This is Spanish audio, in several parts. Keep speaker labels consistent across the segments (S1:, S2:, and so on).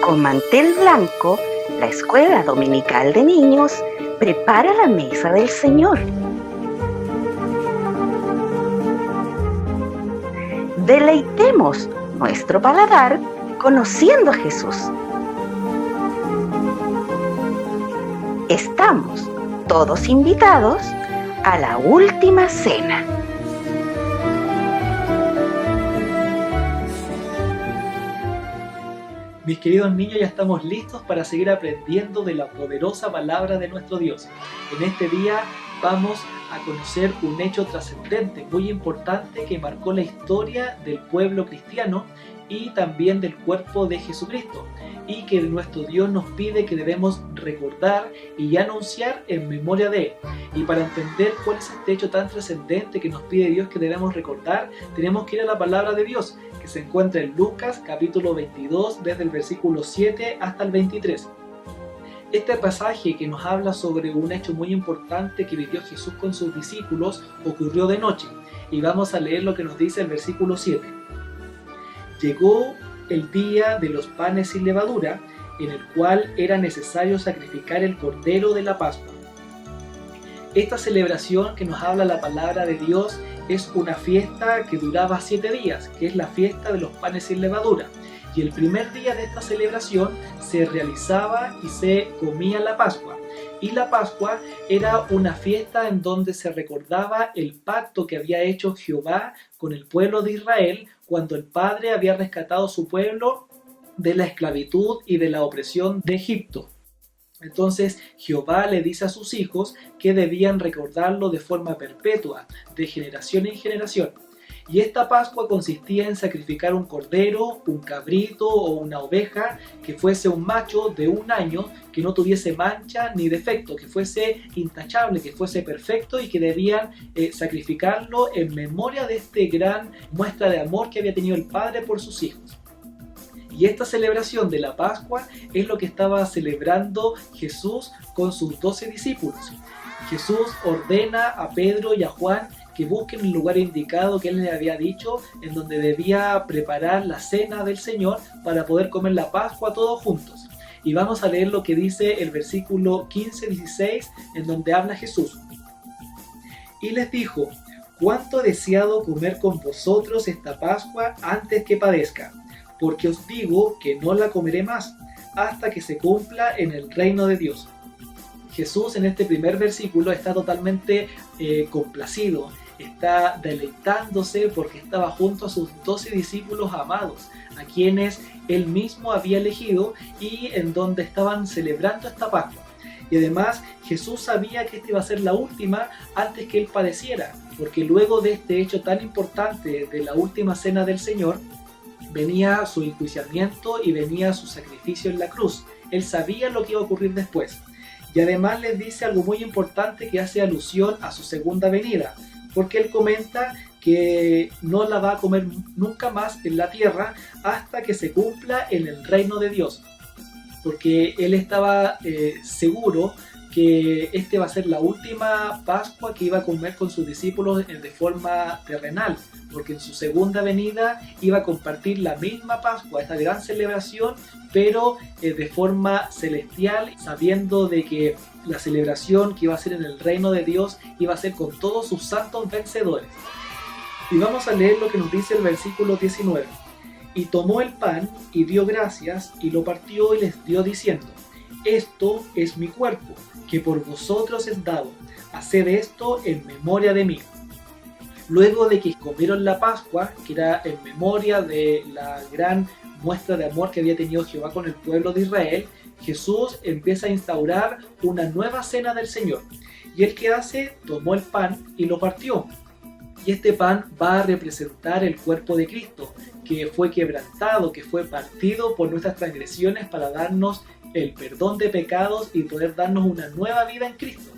S1: Con mantel blanco, la escuela dominical de niños prepara la mesa del Señor. Deleitemos nuestro paladar conociendo a Jesús. Estamos todos invitados a la última cena.
S2: Mis queridos niños, ya estamos listos para seguir aprendiendo de la poderosa palabra de nuestro Dios. En este día vamos a conocer un hecho trascendente, muy importante, que marcó la historia del pueblo cristiano y también del cuerpo de Jesucristo, y que nuestro Dios nos pide que debemos recordar y anunciar en memoria de Él. Y para entender cuál es este hecho tan trascendente que nos pide Dios que debemos recordar, tenemos que ir a la palabra de Dios, que se encuentra en Lucas capítulo 22, desde el versículo 7 hasta el 23. Este pasaje que nos habla sobre un hecho muy importante que vivió Jesús con sus discípulos ocurrió de noche, y vamos a leer lo que nos dice el versículo 7. Llegó el día de los panes sin levadura, en el cual era necesario sacrificar el cordero de la Pascua. Esta celebración que nos habla la palabra de Dios es una fiesta que duraba 7 días, que es la fiesta de los panes sin levadura. Y el primer día de esta celebración se realizaba y se comía la Pascua. Y la Pascua era una fiesta en donde se recordaba el pacto que había hecho Jehová con el pueblo de Israel cuando el Padre había rescatado a su pueblo de la esclavitud y de la opresión de Egipto. Entonces Jehová le dice a sus hijos que debían recordarlo de forma perpetua, de generación en generación. Y esta Pascua consistía en sacrificar un cordero, un cabrito o una oveja que fuese un macho de 1 año, que no tuviese mancha ni defecto, que fuese intachable, que fuese perfecto, y que debían sacrificarlo en memoria de este gran muestra de amor que había tenido el Padre por sus hijos. Y esta celebración de la Pascua es lo que estaba celebrando Jesús con sus 12 discípulos. Jesús ordena a Pedro y a Juan que busquen el lugar indicado que Él les había dicho, en donde debía preparar la cena del Señor para poder comer la Pascua todos juntos. Y vamos a leer lo que dice el versículo 15-16, en donde habla Jesús. Y les dijo: «Cuánto he deseado comer con vosotros esta Pascua antes que padezca, porque os digo que no la comeré más, hasta que se cumpla en el reino de Dios». Jesús en este primer versículo está totalmente complacido, está deleitándose porque estaba junto a sus 12 discípulos amados, a quienes Él mismo había elegido y en donde estaban celebrando esta Pascua. Y además Jesús sabía que esta iba a ser la última antes que Él padeciera, porque luego de este hecho tan importante de la última cena del Señor, venía su enjuiciamiento y venía su sacrificio en la cruz. Él sabía lo que iba a ocurrir después. Y además les dice algo muy importante que hace alusión a su segunda venida, porque Él comenta que no la va a comer nunca más en la tierra hasta que se cumpla en el reino de Dios. Porque Él estaba seguro que este va a ser la última Pascua que iba a comer con sus discípulos de forma terrenal, porque en su segunda venida iba a compartir la misma Pascua, esta gran celebración, pero de forma celestial, sabiendo de que la celebración que iba a ser en el reino de Dios iba a ser con todos sus santos vencedores. Y vamos a leer lo que nos dice el versículo 19. Y tomó el pan y dio gracias y lo partió y les dio diciendo: «Esto es mi cuerpo, que por vosotros es dado. Haced esto en memoria de mí». Luego de que comieron la Pascua, que era en memoria de la gran muestra de amor que había tenido Jehová con el pueblo de Israel, Jesús empieza a instaurar una nueva cena del Señor. Y Él, ¿qué hace? Tomó el pan y lo partió. Y este pan va a representar el cuerpo de Cristo, que fue quebrantado, que fue partido por nuestras transgresiones para darnos el perdón de pecados y poder darnos una nueva vida en Cristo.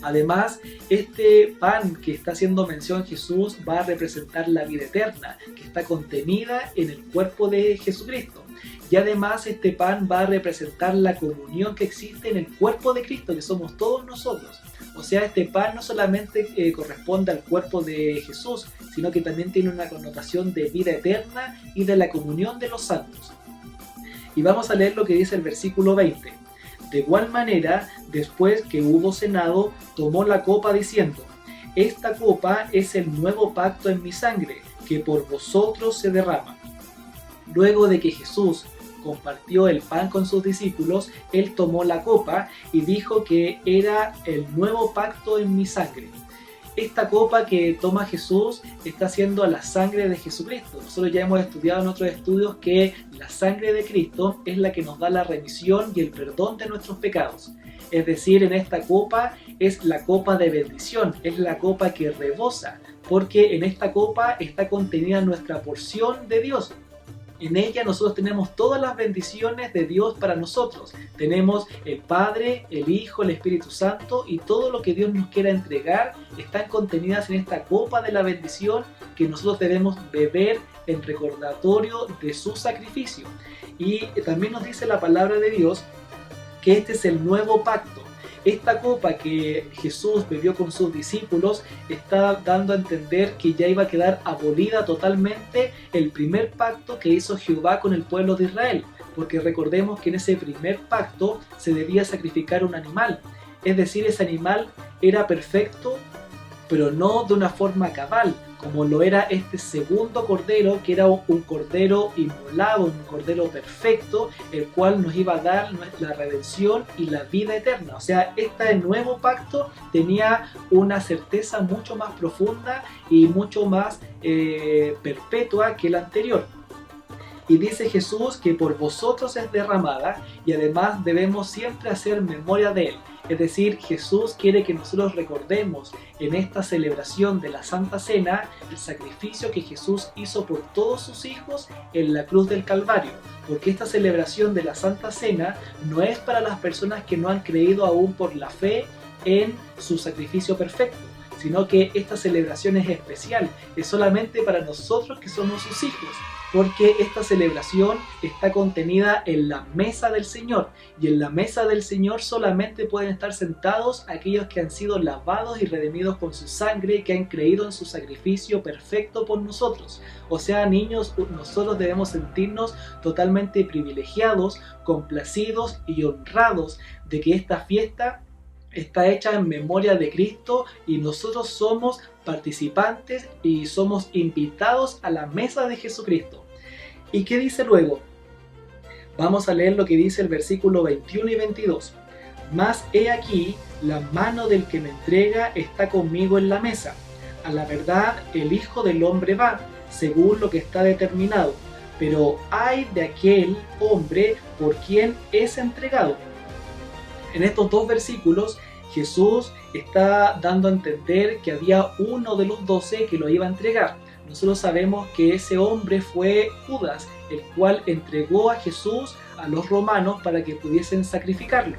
S2: Además, este pan que está haciendo mención Jesús va a representar la vida eterna, que está contenida en el cuerpo de Jesucristo. Y además este pan va a representar la comunión que existe en el cuerpo de Cristo, que somos todos nosotros. O sea, este pan no solamente corresponde al cuerpo de Jesús, sino que también tiene una connotación de vida eterna y de la comunión de los santos. Y vamos a leer lo que dice el versículo 20. De igual manera, después que hubo cenado, tomó la copa diciendo: esta copa es el nuevo pacto en mi sangre, que por vosotros se derrama. Luego de que Jesús compartió el pan con sus discípulos, él tomó la copa y dijo que era el nuevo pacto en mi sangre. Esta copa que toma Jesús está siendo la sangre de Jesucristo. Nosotros ya hemos estudiado en otros estudios que la sangre de Cristo es la que nos da la remisión y el perdón de nuestros pecados. Es decir, en esta copa es la copa de bendición, es la copa que rebosa, porque en esta copa está contenida nuestra porción de Dios. En ella nosotros tenemos todas las bendiciones de Dios para nosotros. Tenemos el Padre, el Hijo, el Espíritu Santo, y todo lo que Dios nos quiera entregar están contenidas en esta copa de la bendición que nosotros debemos beber en recordatorio de su sacrificio. Y también nos dice la palabra de Dios que este es el nuevo pacto. Esta copa que Jesús bebió con sus discípulos está dando a entender que ya iba a quedar abolida totalmente el primer pacto que hizo Jehová con el pueblo de Israel, porque recordemos que en ese primer pacto se debía sacrificar un animal, es decir, ese animal era perfecto, pero no de una forma cabal, como lo era este segundo cordero, que era un cordero inmolado, un cordero perfecto, el cual nos iba a dar la redención y la vida eterna. O sea, este nuevo pacto tenía una certeza mucho más profunda y mucho más perpetua que el anterior. Y dice Jesús que por vosotros es derramada, y además debemos siempre hacer memoria de él. Es decir, Jesús quiere que nosotros recordemos en esta celebración de la Santa Cena el sacrificio que Jesús hizo por todos sus hijos en la cruz del Calvario. Porque esta celebración de la Santa Cena no es para las personas que no han creído aún por la fe en su sacrificio perfecto, sino que esta celebración es especial, es solamente para nosotros que somos sus hijos. Porque esta celebración está contenida en la mesa del Señor, y en la mesa del Señor solamente pueden estar sentados aquellos que han sido lavados y redimidos con su sangre y que han creído en su sacrificio perfecto por nosotros. O sea, niños, nosotros debemos sentirnos totalmente privilegiados, complacidos y honrados de que esta fiesta está hecha en memoria de Cristo y nosotros somos participantes y somos invitados a la mesa de Jesucristo. ¿Y qué dice luego? Vamos a leer lo que dice el versículo 21 y 22. Mas he aquí, la mano del que me entrega está conmigo en la mesa. A la verdad, el Hijo del Hombre va, según lo que está determinado. Pero ay de aquel hombre por quien es entregado. En estos dos versículos, Jesús está dando a entender que había uno de los 12 que lo iba a entregar. Nosotros sabemos que ese hombre fue Judas, el cual entregó a Jesús a los romanos para que pudiesen sacrificarlo.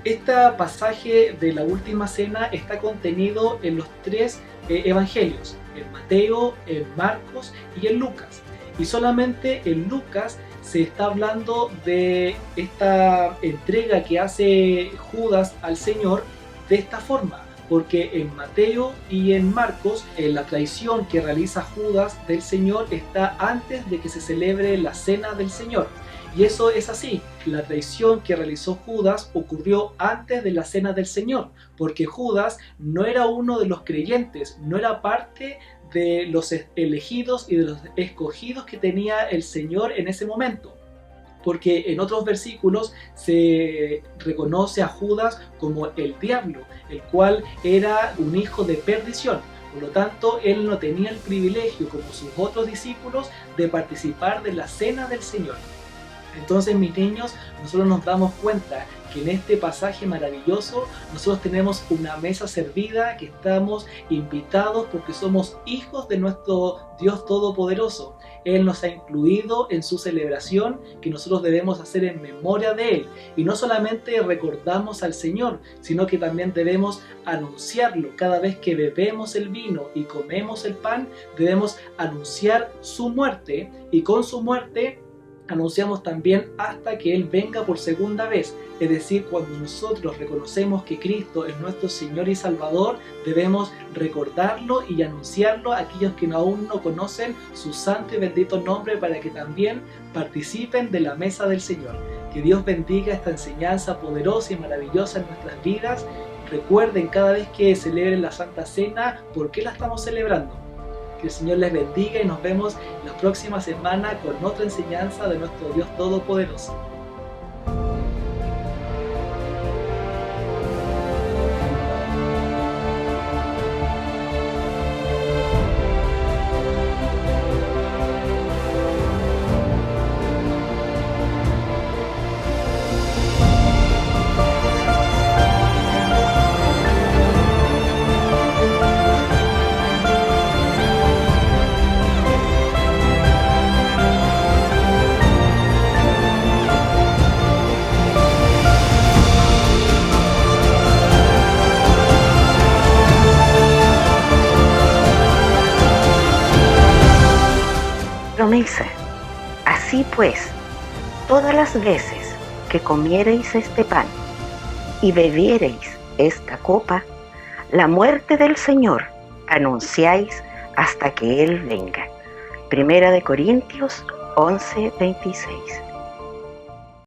S2: Este pasaje de la última cena está contenido en los tres evangelios, en Mateo, en Marcos y en Lucas. Y solamente en Lucas se está hablando de esta entrega que hace Judas al Señor de esta forma, porque en Mateo y en Marcos la traición que realiza Judas del Señor está antes de que se celebre la cena del Señor. Y eso es así, la traición que realizó Judas ocurrió antes de la cena del Señor, porque Judas no era uno de los creyentes, no era parte de los elegidos y de los escogidos que tenía el Señor en ese momento. Porque en otros versículos se reconoce a Judas como el diablo, el cual era un hijo de perdición. Por lo tanto, él no tenía el privilegio, como sus otros discípulos, de participar de la cena del Señor. Entonces, mis niños, nosotros nos damos cuenta que en este pasaje maravilloso nosotros tenemos una mesa servida, que estamos invitados porque somos hijos de nuestro Dios Todopoderoso. Él nos ha incluido en su celebración que nosotros debemos hacer en memoria de Él. Y no solamente recordamos al Señor, sino que también debemos anunciarlo. Cada vez que bebemos el vino y comemos el pan, debemos anunciar su muerte, y con su muerte anunciamos también hasta que Él venga por segunda vez. Es decir, cuando nosotros reconocemos que Cristo es nuestro Señor y Salvador, debemos recordarlo y anunciarlo a aquellos que aún no conocen su santo y bendito nombre, para que también participen de la mesa del Señor. Que Dios bendiga esta enseñanza poderosa y maravillosa en nuestras vidas. Recuerden cada vez que celebren la Santa Cena, ¿por qué la estamos celebrando? Que el Señor les bendiga y nos vemos la próxima semana con otra enseñanza de nuestro Dios Todopoderoso.
S1: Promesa. Así pues, todas las veces que comiereis este pan y bebiereis esta copa, la muerte del Señor anunciáis hasta que Él venga. Primera de Corintios 11:26.